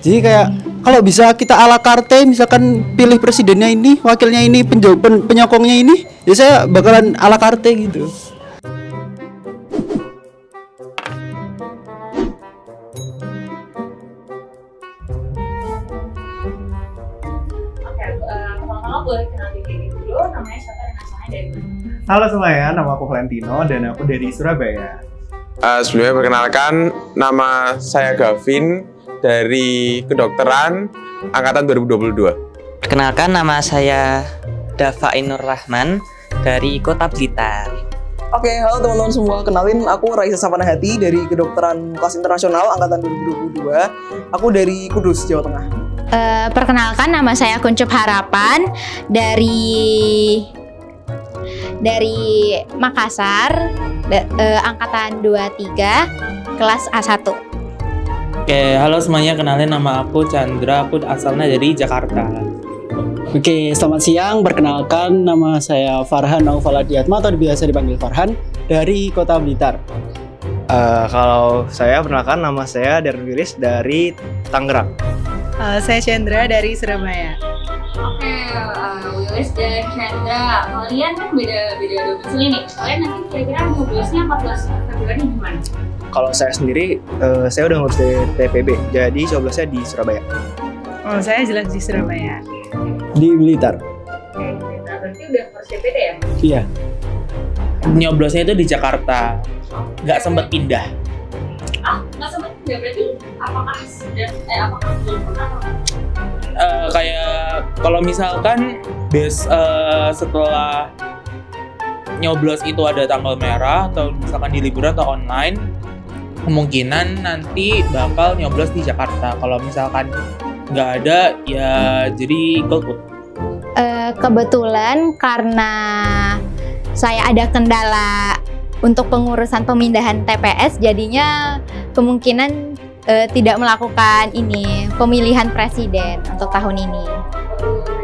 Jadi kayak kalau bisa kita ala carte, misalkan pilih presidennya ini, wakilnya ini, penyokongnya ini, ya saya bakalan ala carte gitu. Pertama-tama boleh kenalin diri dulu, namanya siapa dan asalnya dari mana? Halo semuanya, nama aku Valentino dan aku dari Surabaya. Sebelumnya perkenalkan, nama saya Gavin dari kedokteran angkatan 2022. Perkenalkan, nama saya Dava Ainur Rahman dari Kota Blitar. Oke, halo teman-teman semua. Kenalin, aku Raisa Sapanahati dari kedokteran kelas internasional angkatan 2022. Aku dari Kudus, Jawa Tengah. Perkenalkan, nama saya Kuncup Harapan dari Makassar, angkatan 23, kelas A1. Oke, halo semuanya, kenalin nama aku Chandra, aku asalnya dari Jakarta. Oke, selamat siang. Perkenalkan, nama saya Farhan Naufal Adiatma atau biasa dipanggil Farhan dari Kota Blitar. Kalau saya perkenalkan, nama saya Darren Wiris dari Tangerang. Saya Chandra dari Surabaya. Oke, Wilis dan Chandra, kalian kan beda domisili nih. Kalian nanti kira-kira 12-nya 14 Februari gimana? Kalau saya sendiri, saya udah ngurus di TPB, jadi coblosnya di Surabaya. Oh, saya jelas di Surabaya. Di Blitar. Oke, berarti udah harus DPT ya? Iya. Nyoblosnya itu di Jakarta, nggak sempet pindah. Nggak sempet pindah, berarti apakah belum pernah? Kayak kalau misalkan setelah nyoblos itu ada tanggal merah atau misalkan di liburan atau online, kemungkinan nanti bakal nyoblos di Jakarta. Kalau misalkan nggak ada, ya jadi golput. Kebetulan karena saya ada kendala untuk pengurusan pemindahan TPS, jadinya kemungkinan tidak melakukan pemilihan presiden untuk tahun ini.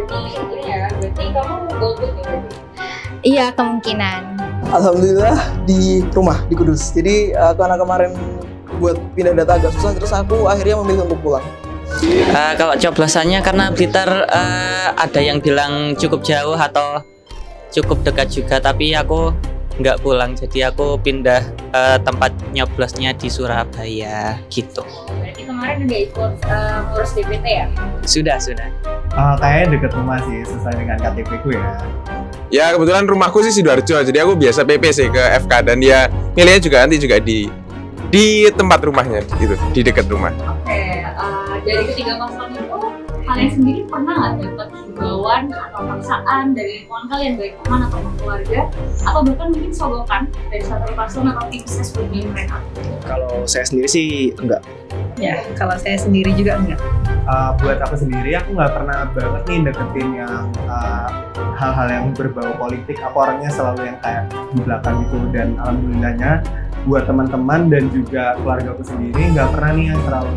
Berarti kamu golput ya? Iya, kemungkinan. Alhamdulillah di rumah, di Kudus. Jadi karena kemarin buat pindah data agak susah, terus aku akhirnya memilih untuk pulang. Kalau coblosannya karena Blitar ada yang bilang cukup jauh atau cukup dekat juga, tapi aku nggak pulang, jadi aku pindah tempat nyoblosnya di Surabaya gitu. Berarti kemarin udah ikut ngurus DPT ya? Sudah. Kayaknya deket rumah sih, sesuai dengan KTP ku ya. Ya kebetulan rumahku sih Sidoarjo, jadi aku biasa PP sih ke FK dan dia milihnya juga nanti juga di tempat rumahnya gitu, di dekat rumah. Oke, dari ketiga paslon itu kalian sendiri pernah nggak dapat himbauan atau paksaan dari lingkungan kalian, baik teman atau keluarga, atau bahkan mungkin sogokan dari satu paslon atau tim ses buat mereka? Kalau saya sendiri sih enggak. Ya, kalau saya sendiri juga enggak. Buat aku sendiri, aku nggak pernah banget nih deketin yang hal-hal yang berbau politik. Aku orangnya selalu yang kayak di belakang itu, dan alhamdulillahnya buat teman-teman dan juga keluarga aku sendiri nggak pernah nih yang terlalu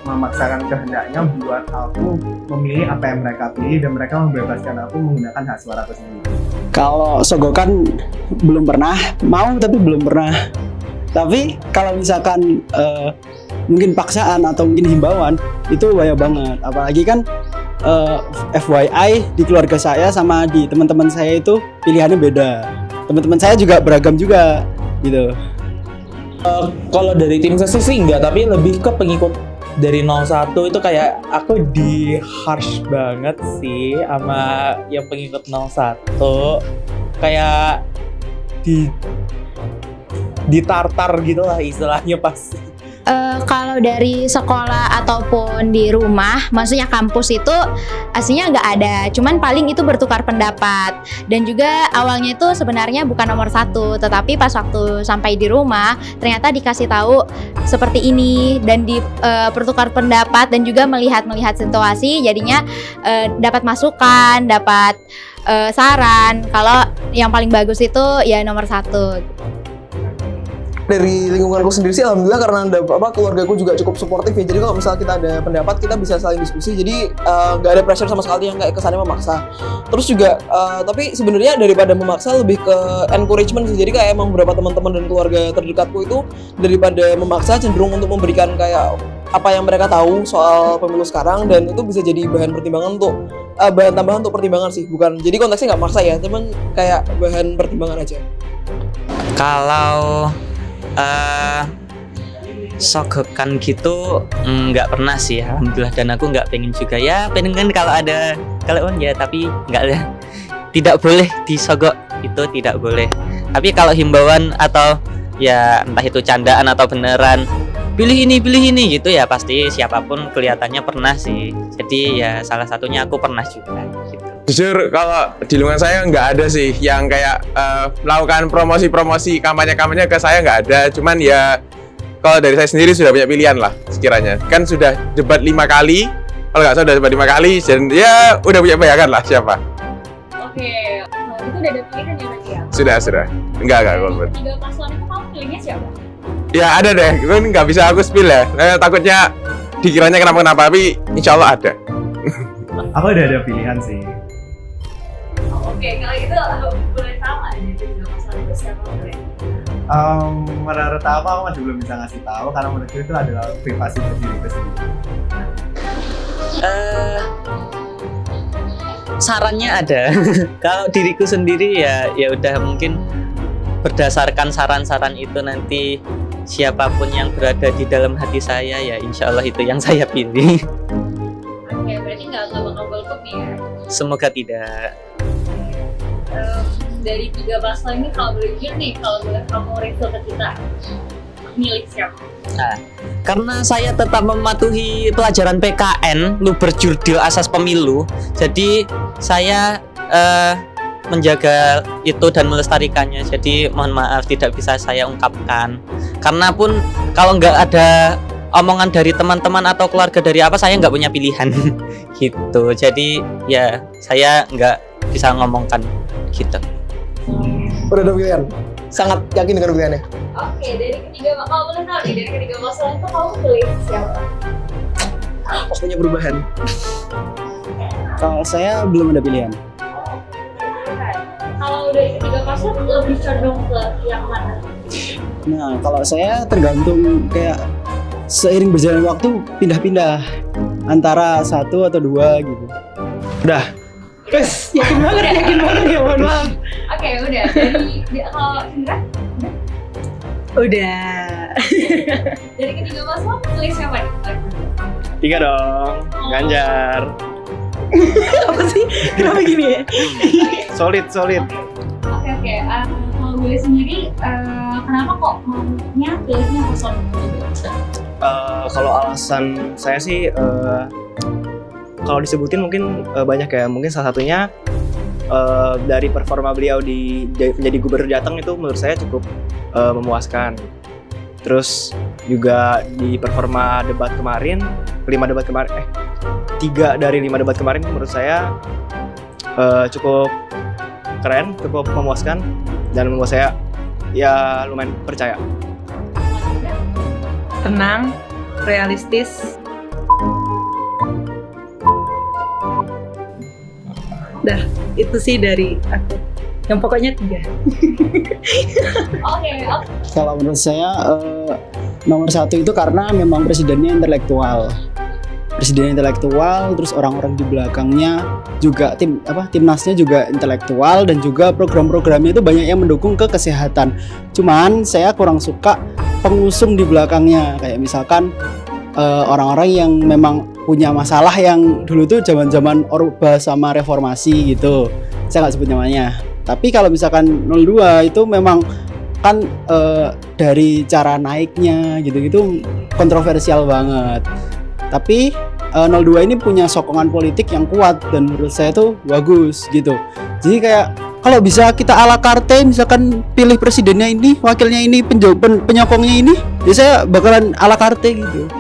memaksakan kehendaknya buat aku memilih apa yang mereka pilih, dan mereka membebaskan aku menggunakan hak suara aku sendiri. Kalau sogokan belum pernah, mau tapi belum pernah. Tapi kalau misalkan mungkin paksaan atau mungkin himbauan, itu bahaya banget. Apalagi kan FYI di keluarga saya sama di teman-teman saya itu pilihannya beda. Teman-teman saya juga beragam juga gitu. Kalau dari tim ses sih enggak, tapi lebih ke pengikut dari 01 itu kayak aku di harsh banget sih sama yang pengikut 01, kayak ditartar gitu lah istilahnya pas. Kalau dari sekolah ataupun di rumah, maksudnya kampus itu aslinya nggak ada, cuman paling itu bertukar pendapat. Dan juga awalnya itu sebenarnya bukan nomor 1, tetapi pas waktu sampai di rumah ternyata dikasih tahu seperti ini, dan bertukar pendapat dan juga melihat situasi, jadinya dapat masukan, dapat saran kalau yang paling bagus itu ya nomor 1. Dari lingkunganku sendiri sih alhamdulillah, karena keluargaku juga cukup suportif ya. Jadi kalau misalnya kita ada pendapat, kita bisa saling diskusi. Jadi nggak ada pressure sama sekali yang kayak kesannya memaksa. Terus juga tapi sebenarnya daripada memaksa lebih ke encouragement sih. Jadi kayak emang beberapa teman-teman dan keluarga terdekatku itu daripada memaksa cenderung untuk memberikan kayak apa yang mereka tahu soal pemilu sekarang, dan itu bisa jadi bahan pertimbangan untuk bahan tambahan untuk pertimbangan sih, bukan jadi konteksnya nggak maksa ya, teman kayak bahan pertimbangan aja. Kalau sogokan gitu nggak pernah sih, alhamdulillah, dan aku nggak pengen juga ya, pengen kan kalau ada ya, tapi nggak lah, tidak boleh disogok, itu tidak boleh. Tapi kalau himbauan atau ya entah itu candaan atau beneran pilih ini gitu ya, pasti siapapun kelihatannya pernah sih. Jadi ya salah satunya aku pernah juga gitu. Jujur kalau di lingkungan saya nggak ada sih yang kayak melakukan promosi kampanye ke saya, nggak ada. Cuman ya kalau dari saya sendiri sudah punya pilihan lah sekiranya. Kan sudah debat 5 kali, kalau nggak salah sudah debat 5 kali, dan ya udah punya bayangan lah siapa. Oke, itu udah ada pilihan ya berarti ya? Sudah. Enggak golput. 3 paslon itu kamu pilihnya siapa? Ya ada deh, itu nggak bisa aku spill ya. Takutnya dikiranya kenapa, tapi insya Allah ada. Aku udah ada pilihan sih. Oke, kalau gitu boleh tahu nggak dari 3 paslon itu siapa boleh? Menurut aku masih belum bisa ngasih tahu karena menurutku itu adalah privasi diriku sendiri. Sarannya ada. Kalau diriku sendiri ya udah, mungkin berdasarkan saran-saran itu nanti siapapun yang berada di dalam hati saya ya insya Allah itu yang saya pilih. Oke, berarti nggak bakal golput nih ya? Semoga tidak. Dari 3 paslon ini kalau boleh jujur nih, kalau boleh kamu reveal ke kita, milih siapa? Nah, karena saya tetap mematuhi pelajaran PKN, Luber Jurdil Asas Pemilu, jadi saya menjaga itu dan melestarikannya. Jadi mohon maaf tidak bisa saya ungkapkan. Karena pun kalau nggak ada omongan dari teman-teman atau keluarga dari apa, saya nggak punya pilihan gitu. Jadi ya saya nggak bisa ngomongkan gitu. Udah ada pilihan, sangat yakin dengan pilihannya. Oke, dari ketiga, kalau boleh tahu nih, dari ketiga paslon itu kamu pilih siapa? Waktunya perubahan. Kalau saya belum ada pilihan. Kalau dari ketiga paslon lebih condong ke yang mana? Nah, kalau saya tergantung kayak seiring berjalan waktu pindah-pindah antara 1 atau 2 gitu. Udah. Guys, yakin banget ya, mohon maaf. Oke, udah. Kalau Indra? Udah. Dari ketiga paslon pilih siapa nih? 3 dong, Ganjar. Apa sih? Kenapa gini ya? Solid. Oke. Kalau gue sendiri, kenapa kok maunya pilihnya paslon? Kalau alasan saya sih, kalau disebutin mungkin banyak ya. Mungkin salah satunya dari performa beliau menjadi gubernur Jateng itu menurut saya cukup memuaskan. Terus juga di performa debat kemarin, 3 dari 5 debat kemarin menurut saya cukup keren, cukup memuaskan, dan membuat saya ya lumayan percaya. Tenang, realistis. Dah, itu sih dari aku. Yang pokoknya 3. Oke. Kalau menurut saya nomor 1 itu karena memang presidennya intelektual. Terus orang-orang di belakangnya juga timnasnya juga intelektual, dan juga program-programnya itu banyak yang mendukung ke kesehatan. Cuman saya kurang suka pengusung di belakangnya, kayak misalkan orang-orang yang memang punya masalah yang dulu tuh zaman-zaman Orba sama reformasi gitu. Saya nggak sebut namanya. Tapi kalau misalkan 02 itu memang kan dari cara naiknya gitu-gitu kontroversial banget. Tapi 02 ini punya sokongan politik yang kuat dan menurut saya tuh bagus gitu. Jadi kayak kalau bisa kita ala carte, misalkan pilih presidennya ini, wakilnya ini, penyokongnya ini, ya saya bakalan ala carte gitu.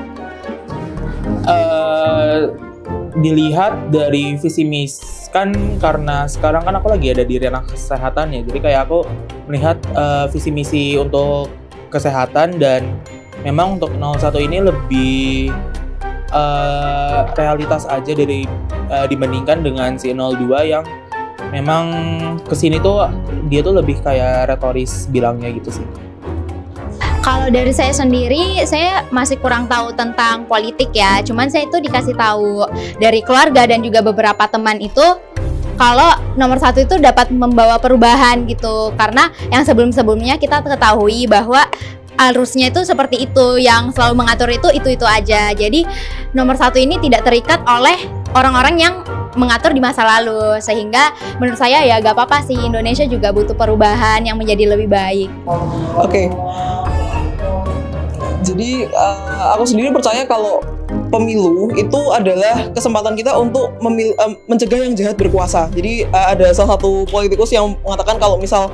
Dilihat dari visi misi kan, karena sekarang kan aku lagi ada di ranah kesehatan ya, jadi kayak aku melihat visi misi untuk kesehatan, dan memang untuk 01 ini lebih realitas aja dari dibandingkan dengan si 02 yang memang kesini tuh dia tuh lebih kayak retoris bilangnya gitu sih. Kalau dari saya sendiri, saya masih kurang tahu tentang politik ya. Cuman saya itu dikasih tahu dari keluarga dan juga beberapa teman itu kalau nomor 1 itu dapat membawa perubahan gitu. Karena yang sebelum-sebelumnya kita ketahui bahwa arusnya itu seperti itu, yang selalu mengatur itu aja. Jadi nomor 1 ini tidak terikat oleh orang-orang yang mengatur di masa lalu, sehingga menurut saya ya gak apa-apa sih, Indonesia juga butuh perubahan yang menjadi lebih baik. Oke. Jadi aku sendiri percaya kalau pemilu itu adalah kesempatan kita untuk mencegah yang jahat berkuasa. Jadi ada salah satu politikus yang mengatakan kalau misal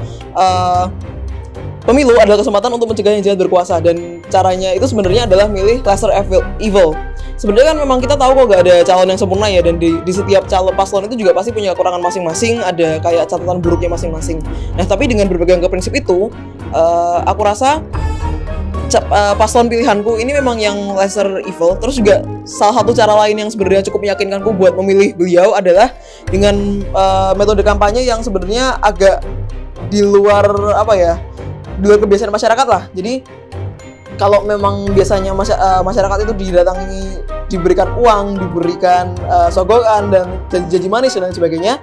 pemilu adalah kesempatan untuk mencegah yang jahat berkuasa, dan caranya itu sebenarnya adalah milih lesser evil. Sebenarnya kan memang kita tahu kok gak ada calon yang sempurna ya, dan di setiap calon paslon itu juga pasti punya kekurangan masing-masing, ada kayak catatan buruknya masing-masing. Nah, tapi dengan berpegang ke prinsip itu, aku rasa paslon pilihanku ini memang yang lesser evil. Terus juga salah satu cara lain yang sebenarnya cukup meyakinkanku buat memilih beliau adalah dengan metode kampanye yang sebenarnya agak di luar di luar kebiasaan masyarakat lah. Jadi kalau memang biasanya masyarakat itu diberikan uang, diberikan sogokan dan janji manis dan sebagainya,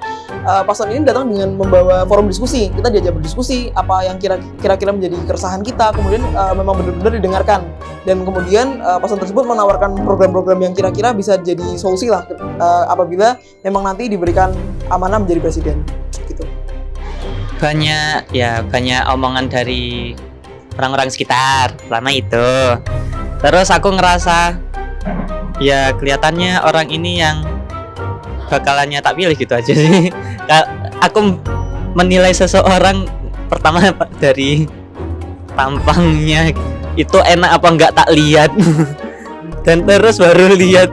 paslon ini datang dengan membawa forum diskusi. Kita diajak berdiskusi apa yang kira-kira menjadi keresahan kita, kemudian memang benar-benar didengarkan, dan kemudian paslon tersebut menawarkan program-program yang kira-kira bisa jadi solusi lah apabila memang nanti diberikan amanah menjadi presiden gitu. Banyak omongan dari orang-orang sekitar selama itu. Terus aku ngerasa ya kelihatannya orang ini yang bakalannya tak pilih gitu aja sih. Aku menilai seseorang pertama dari tampangnya itu enak apa enggak tak lihat. Dan terus baru lihat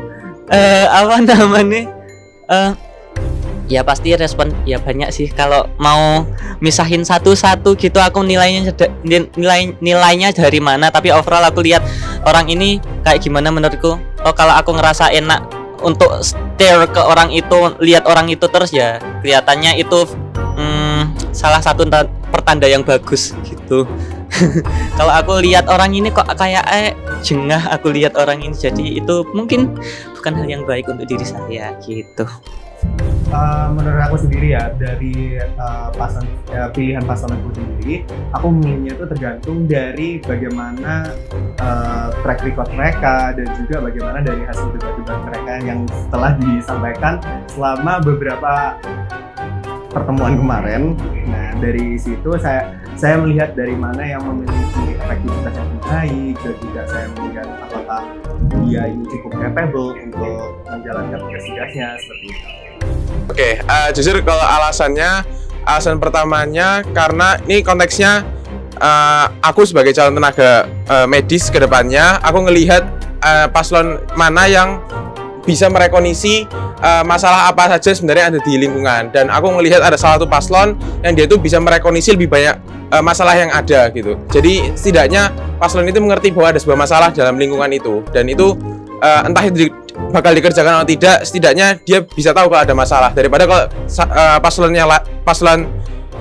ya pasti respon ya banyak sih. Kalau mau misahin satu-satu gitu aku nilainya dari mana, tapi overall aku lihat orang ini kayak gimana menurutku. Kalau aku ngerasa enak untuk stare ke orang itu, lihat orang itu terus, ya kelihatannya itu salah satu pertanda yang bagus gitu. Kalau aku lihat orang ini kok kayak jengah aku lihat orang ini, jadi itu mungkin bukan hal yang baik untuk diri saya gitu. Menurut aku sendiri ya, dari pilihan pasangan aku sendiri, aku memilihnya itu tergantung dari bagaimana track record mereka dan juga bagaimana dari hasil debat-debat mereka yang setelah disampaikan selama beberapa pertemuan kemarin. Nah, dari situ saya melihat dari mana yang memiliki efektivitas yang baik, dan juga saya melihat apakah dia ini cukup capable untuk menjalankan tugas-tugasnya seperti itu. Oke, jujur kalau alasan pertamanya karena ini konteksnya aku sebagai calon tenaga medis ke depannya, aku ngelihat paslon mana yang bisa merekognisi masalah apa saja sebenarnya ada di lingkungan, dan aku ngelihat ada salah satu paslon yang dia itu bisa merekognisi lebih banyak masalah yang ada gitu. Jadi setidaknya paslon itu mengerti bahwa ada sebuah masalah dalam lingkungan itu, dan itu entah itu bakal dikerjakan atau tidak, setidaknya dia bisa tahu kalau ada masalah, daripada kalau paslon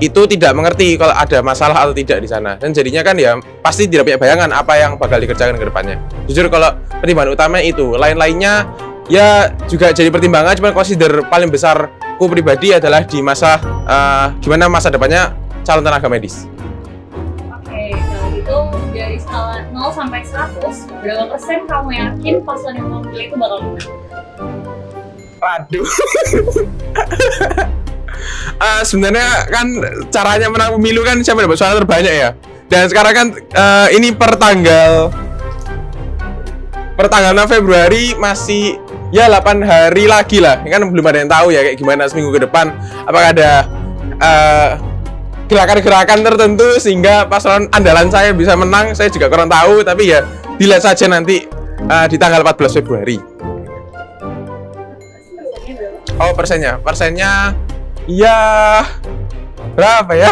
itu tidak mengerti kalau ada masalah atau tidak di sana, dan jadinya kan ya pasti tidak punya bayangan apa yang bakal dikerjakan ke depannya. Jujur kalau pertimbangan utama itu, lain-lainnya ya juga jadi pertimbangan, cuman consider paling besarku pribadi adalah di gimana masa depannya calon tenaga medis. Oke, kalau gitu dari skala 0 sampai 100, berapa persen kamu yakin paslon yang kamu pilih itu bakal menang? Waduh. Sebenarnya kan caranya menang pemilu kan siapa dapat suara terbanyak ya. Dan sekarang kan ini per tanggal 6 Februari masih ya 8 hari lagi lah. Kan belum ada yang tahu ya kayak gimana seminggu ke depan, apakah ada gerakan-gerakan tertentu sehingga paslon andalan saya bisa menang. Saya juga kurang tahu, tapi ya dilihat saja nanti di tanggal 14 Februari. Oh, persennya ya berapa ya?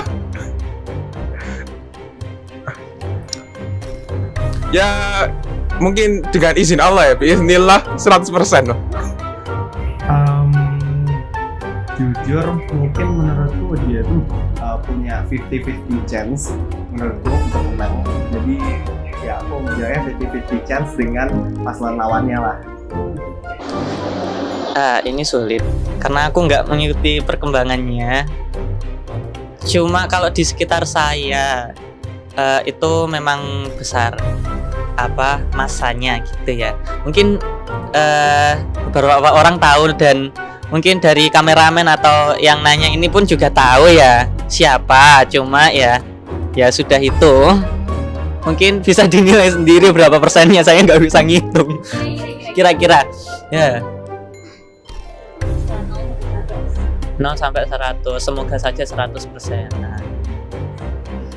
Ya mungkin dengan izin Allah ya, bismillah 100% loh. jujur mungkin menurutku dia tuh punya 50-50 chance menurutku untuk menang. Jadi ya aku menjawabnya 50-50 chance dengan paslon lawannya lah. Ini sulit karena aku nggak mengikuti perkembangannya. Cuma kalau di sekitar saya itu memang besar masanya gitu ya. Mungkin beberapa orang tahu dan mungkin dari kameramen atau yang nanya ini pun juga tahu ya siapa. Cuma ya sudah itu. Mungkin bisa dinilai sendiri berapa persennya, saya nggak bisa ngitung. Kira-kira ya 0 sampai 100, semoga saja 100%. Nah.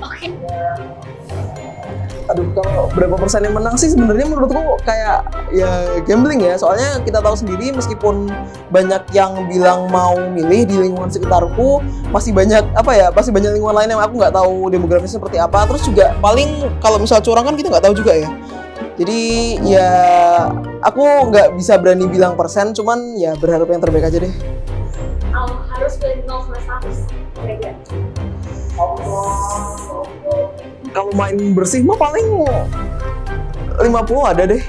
Oke. Aduh, kalau berapa persen yang menang sih sebenarnya menurutku kayak ya gambling ya. Soalnya kita tahu sendiri meskipun banyak yang bilang mau milih di lingkungan sekitarku, masih banyak masih banyak lingkungan lain yang aku nggak tahu demografisnya seperti apa. Terus juga paling kalau misal curang kan kita nggak tahu juga ya. Jadi ya aku nggak bisa berani bilang persen, cuman ya berharap yang terbaik aja deh. Harus pilih 0 sampai 100 kira-kira. Kalau main bersih mah paling 50 ada deh.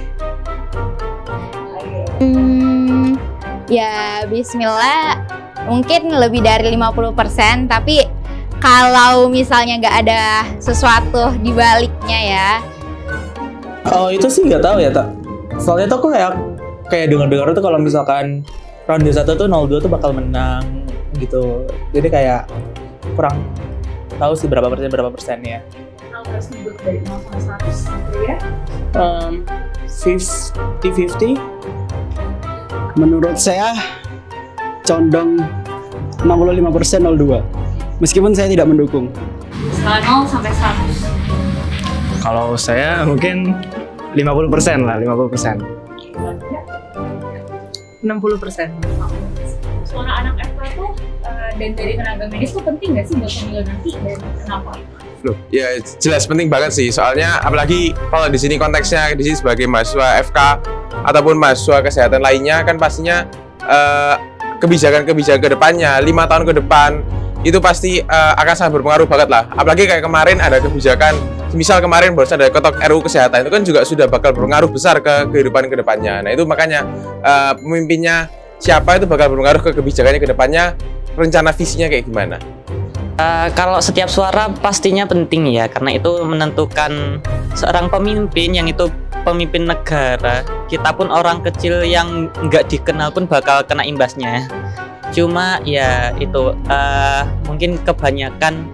Ya bismillah mungkin lebih dari 50%, tapi kalau misalnya nggak ada sesuatu di baliknya ya. Oh itu sih nggak tahu ya tak. Soalnya tuh aku kayak dengar-dengar tuh kalau misalkan ronde 1 tuh 02 tuh bakal menang gitu. Jadi kayak kurang tahu sih berapa persennya. Kalau harus nyebut dari 0 sampai 100 ya? 50-50. Menurut saya condong 65% 02. Meskipun saya tidak mendukung. Skala 0 sampai 100. Kalau saya mungkin 50% lah, 50%. 60%. Suara anak FK tuh dan dari tenaga medis tuh penting nggak sih buat pemilu nanti dan kenapa? Loh, ya jelas penting banget sih. Soalnya apalagi kalau di sini konteksnya di sini sebagai mahasiswa FK ataupun mahasiswa kesehatan lainnya kan pastinya kebijakan-kebijakan ke depannya 5 tahun ke depan itu pasti akan sangat berpengaruh banget lah. Apalagi kayak kemarin ada kebijakan, misal kemarin barusan ada ketok RUU kesehatan itu kan juga sudah bakal berpengaruh besar ke kehidupan ke depannya. Nah itu makanya pemimpinnya siapa itu bakal berpengaruh ke kebijakannya ke depannya, rencana visinya kayak gimana. Kalau setiap suara pastinya penting ya, karena itu menentukan seorang pemimpin yang itu pemimpin negara. Kita pun orang kecil yang nggak dikenal pun bakal kena imbasnya. Cuma ya itu mungkin kebanyakan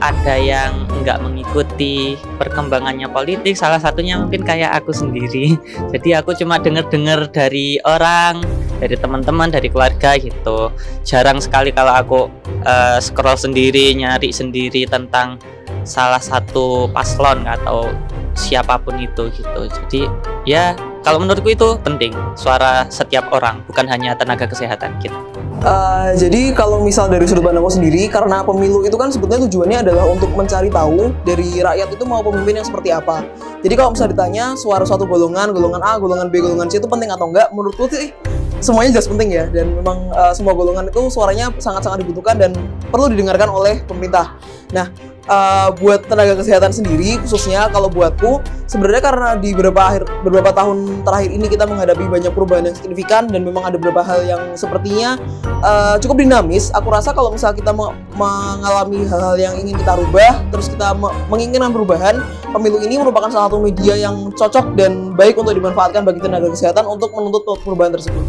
ada yang nggak mengikuti perkembangannya politik. Salah satunya mungkin kayak aku sendiri. Jadi aku cuma dengar-dengar dari orang, dari teman-teman, dari keluarga gitu. Jarang sekali kalau aku scroll sendiri, nyari sendiri tentang salah satu paslon atau siapapun itu gitu. Jadi ya kalau menurutku itu penting suara setiap orang, bukan hanya tenaga kesehatan gitu. Jadi kalau misal dari sudut pandangku sendiri, karena pemilu itu kan sebetulnya tujuannya adalah untuk mencari tahu dari rakyat itu mau pemimpin yang seperti apa. Jadi kalau misal ditanya suara suatu golongan A, golongan B, golongan C itu penting atau enggak, menurutku sih semuanya jelas penting ya. Dan memang semua golongan itu suaranya sangat-sangat dibutuhkan dan perlu didengarkan oleh pemerintah. Nah, buat tenaga kesehatan sendiri khususnya kalau buatku sebenarnya karena di beberapa tahun terakhir ini kita menghadapi banyak perubahan yang signifikan dan memang ada beberapa hal yang sepertinya cukup dinamis. Aku rasa kalau misalnya kita mengalami hal-hal yang ingin kita rubah, terus kita menginginkan perubahan, pemilu ini merupakan salah satu media yang cocok dan baik untuk dimanfaatkan bagi tenaga kesehatan untuk menuntut perubahan tersebut.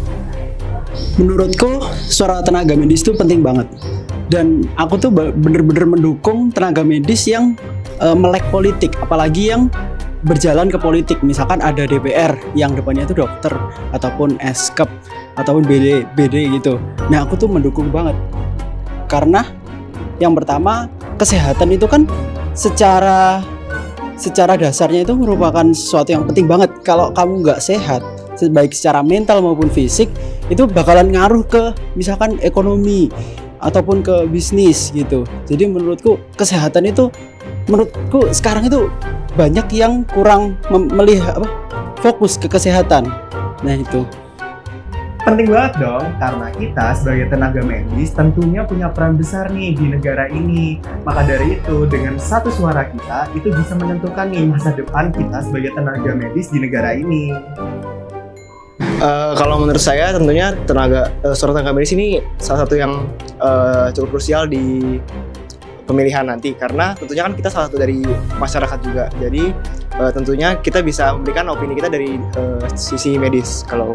Menurutku suara tenaga medis itu penting banget. Dan aku tuh bener-bener mendukung tenaga medis yang melek politik, apalagi yang berjalan ke politik. Misalkan ada DPR yang depannya itu dokter ataupun eskep ataupun BD gitu. Nah aku tuh mendukung banget karena yang pertama kesehatan itu kan secara dasarnya itu merupakan sesuatu yang penting banget. Kalau kamu nggak sehat, baik secara mental maupun fisik, itu bakalan ngaruh ke misalkan ekonomi ataupun ke bisnis gitu. Jadi menurutku kesehatan itu, menurutku sekarang itu banyak yang kurang melihat fokus ke kesehatan. Nah itu. penting banget dong, karena kita sebagai tenaga medis tentunya punya peran besar nih di negara ini. Maka dari itu, dengan satu suara kita, itu bisa menentukan nih masa depan kita sebagai tenaga medis di negara ini. Kalau menurut saya tentunya suara tenaga medis ini salah satu yang cukup krusial di pemilihan nanti, karena tentunya kan kita salah satu dari masyarakat juga. Jadi tentunya kita bisa memberikan opini kita dari sisi medis. Kalau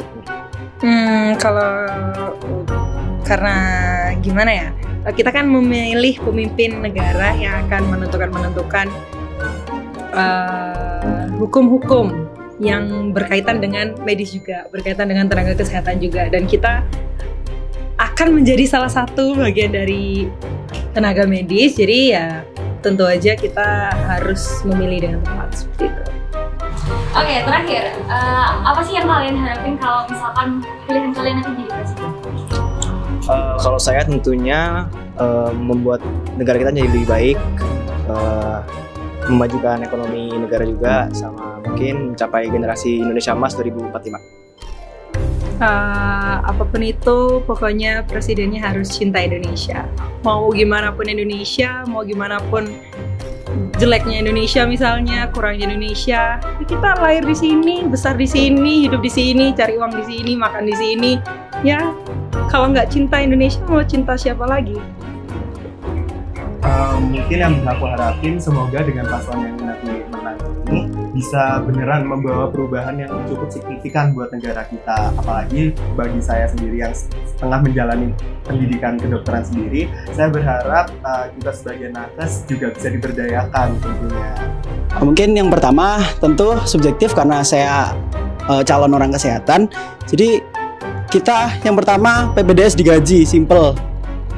karena gimana ya, kita kan memilih pemimpin negara yang akan menentukan hukum-hukum yang berkaitan dengan medis juga, berkaitan dengan tenaga kesehatan juga, dan kita akan menjadi salah satu bagian dari tenaga medis. Jadi ya tentu aja kita harus memilih dengan tepat seperti itu. Oke, terakhir, apa sih yang kalian harapin kalau misalkan pilihan kalian nanti jadi presiden? Kalau saya tentunya membuat negara kita jadi lebih baik, memajukan ekonomi negara juga, sama mungkin mencapai generasi Indonesia Emas 2045. Apapun itu, pokoknya presidennya harus cinta Indonesia. Mau gimana pun Indonesia, mau gimana pun jeleknya Indonesia misalnya, kurangnya Indonesia, kita lahir di sini, besar di sini, hidup di sini, cari uang di sini, makan di sini. Ya, kalau nggak cinta Indonesia, mau cinta siapa lagi? Mungkin yang bisa aku harapin, semoga dengan paslon yang nanti menang ini bisa beneran membawa perubahan yang cukup signifikan buat negara kita. Apalagi bagi saya sendiri yang tengah menjalani pendidikan kedokteran sendiri, saya berharap kita sebagai nakes juga bisa diberdayakan tentunya. Mungkin yang pertama tentu subjektif karena saya calon orang kesehatan. Jadi kita yang pertama PPDS digaji, simple.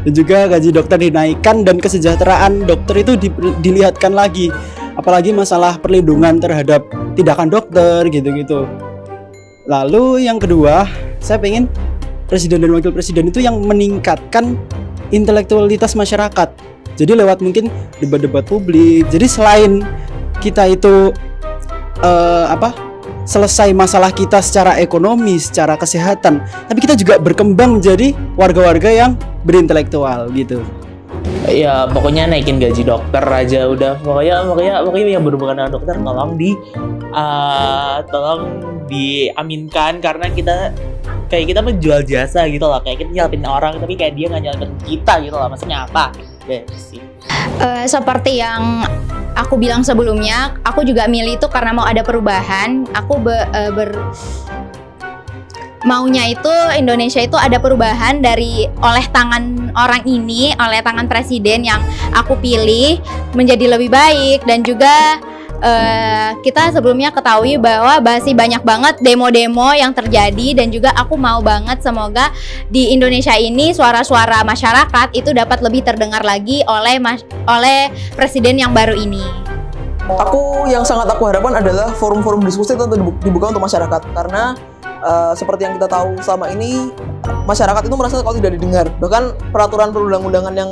Dan juga gaji dokter dinaikkan dan kesejahteraan dokter itu dilihatkan lagi. Apalagi masalah perlindungan terhadap tindakan dokter gitu-gitu. Lalu yang kedua, saya pengen presiden dan wakil presiden itu yang meningkatkan intelektualitas masyarakat. Jadi lewat mungkin debat-debat publik. Jadi selain kita itu selesai masalah kita secara ekonomi, secara kesehatan, tapi kita juga berkembang menjadi warga-warga yang berintelektual gitu. Ya pokoknya naikin gaji dokter aja udah, pokoknya yang berhubungan dengan dokter tolong diaminkan, karena kita menjual jasa gitu loh, kayak kita nyelapin orang tapi kayak dia nggak nyelapin kita gitu loh, maksudnya apa? Sih. Seperti yang aku bilang sebelumnya, aku juga milih itu karena mau ada perubahan. Aku maunya itu Indonesia itu ada perubahan oleh tangan orang ini, oleh tangan presiden yang aku pilih menjadi lebih baik. Dan juga kita sebelumnya ketahui bahwa masih banyak banget demo-demo yang terjadi, dan juga aku mau banget semoga di Indonesia ini suara-suara masyarakat itu dapat lebih terdengar lagi oleh presiden yang baru ini. Yang sangat aku harapkan adalah forum-forum diskusi itu dibuka untuk masyarakat, karena seperti yang kita tahu selama ini masyarakat itu merasa kalau tidak didengar. Bahkan peraturan perundang-undangan yang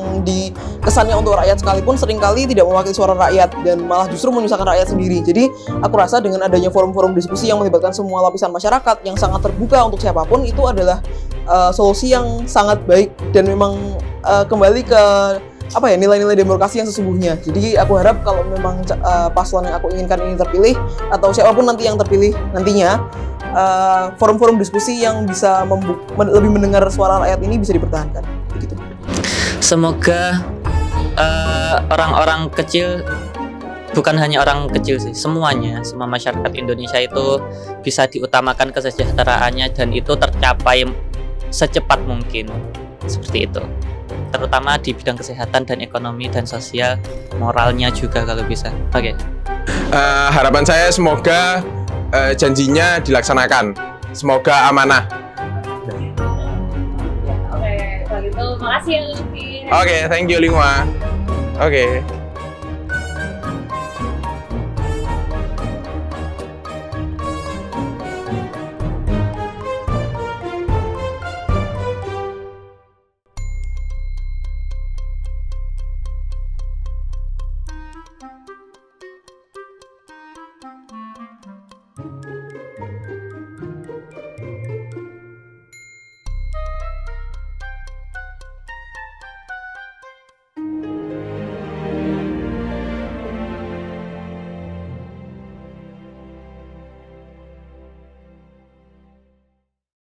kesannya untuk rakyat sekalipun seringkali tidak mewakili suara rakyat dan malah justru menyusahkan rakyat sendiri. Jadi aku rasa dengan adanya forum-forum diskusi yang melibatkan semua lapisan masyarakat yang sangat terbuka untuk siapapun, itu adalah solusi yang sangat baik dan memang kembali ke nilai-nilai demokrasi yang sesungguhnya. Jadi aku harap kalau memang paslon yang aku inginkan ini terpilih, atau siapapun nanti yang terpilih nantinya, forum-forum diskusi yang bisa lebih mendengar suara rakyat ini bisa dipertahankan. Begitu. Semoga orang-orang kecil, bukan hanya orang kecil sih, semua masyarakat Indonesia itu bisa diutamakan kesejahteraannya dan itu tercapai secepat mungkin, seperti itu. Terutama di bidang kesehatan dan ekonomi dan sosial, moralnya juga kalau bisa. Oke. Harapan saya semoga janjinya dilaksanakan, semoga amanah. Oke, kalau gitu makasih ya Lutfi. Oke, thank you Lingwa. Oke.